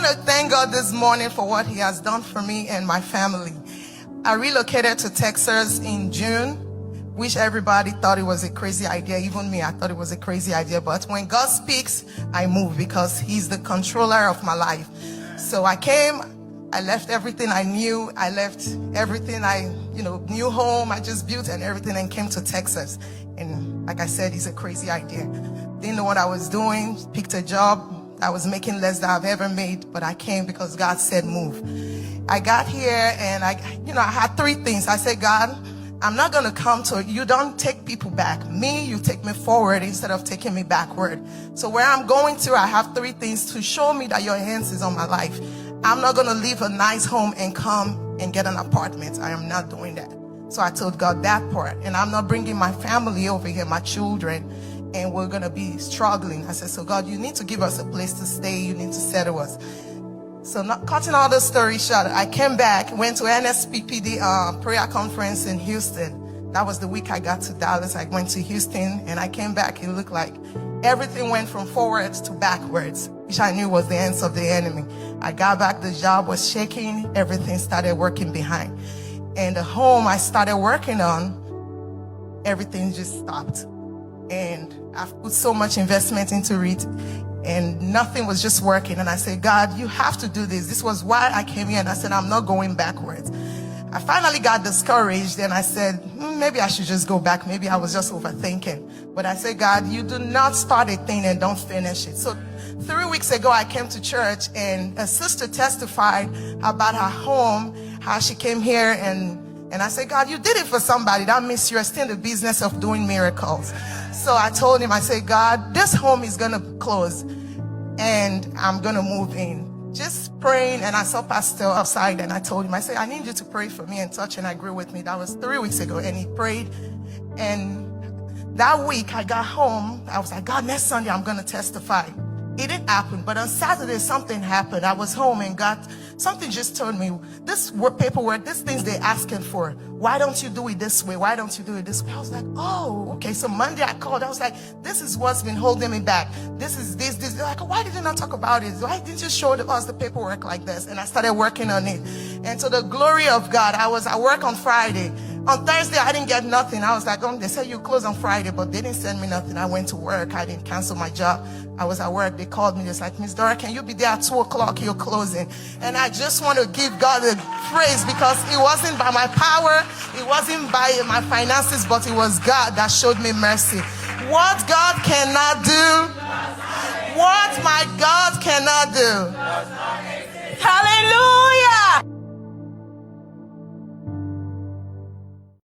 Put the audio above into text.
to thank God this morning for what He has done for me and my family. I relocated to Texas in June, which everybody thought it was a crazy idea. Even me, I thought it was a crazy idea. But when God speaks, I move because He's the controller of my life. So I came, I left everything I knew. I left everything new home I just built and everything, and came to Texas. And like I said, it's a crazy idea. Didn't know what I was doing, picked a job. I was making less than I've ever made, but I came because God said move. I got here and I had three things. I said, God, I'm not going to come to you. Don't take people back. Me, you take me forward instead of taking me backward. So where I'm going to, I have three things to show me that your hands is on my life. I'm not going to leave a nice home and come and get an apartment. I am not doing that. So I told God that part. And I'm not bringing my family over here, my children, and we're going to be struggling. I said, so God, you need to give us a place to stay. You need to settle us. So not cutting all the story short, I came back, went to NSPPD prayer conference in Houston. That was the week I got to Dallas. I went to Houston and I came back. It looked like everything went from forwards to backwards, which I knew was the ends of the enemy. I got back, the job was shaking. Everything started working behind. And the home I started working on, everything just stopped. And I've put so much investment into it, and nothing was just working. And I said, God, you have to do this. This was why I came here. And I said, I'm not going backwards. I finally got discouraged, and I said, maybe I should just go back. Maybe I was just overthinking. But I said, God, you do not start a thing and don't finish it. So 3 weeks ago, I came to church, and a sister testified about her home, how she came here, and I said, God, you did it for somebody. That means you're still in the business of doing miracles. So I told him, I said, God, this home is going to close and I'm going to move in. Just praying, and I saw Pastor outside, and I told him, I said, I need you to pray for me and touch and agree with me. That was 3 weeks ago, and he prayed. And that week I got home. I was like, God, next Sunday I'm going to testify. It didn't happen, but on Saturday something happened. I was home and something just told me, this paperwork, these things they're asking for, why don't you do it this way? Why don't you do it this way? I was like, oh, okay. So Monday I called. I was like, this is what's been holding me back. This is this. They're like, why did you not talk about it? Why didn't you show us the paperwork like this? And I started working on it. And to the glory of God, I was at work on Friday. On Thursday, I didn't get nothing. I was like, oh, they said you close on Friday, but they didn't send me nothing. I went to work. I didn't cancel my job. I was at work. They called me. It's like, Miss Dora, can you be there at 2 o'clock? You're closing. And I just want to give God a praise, because it wasn't by my power. It wasn't by my finances, but it was God that showed me mercy. What God cannot do, what my God cannot do,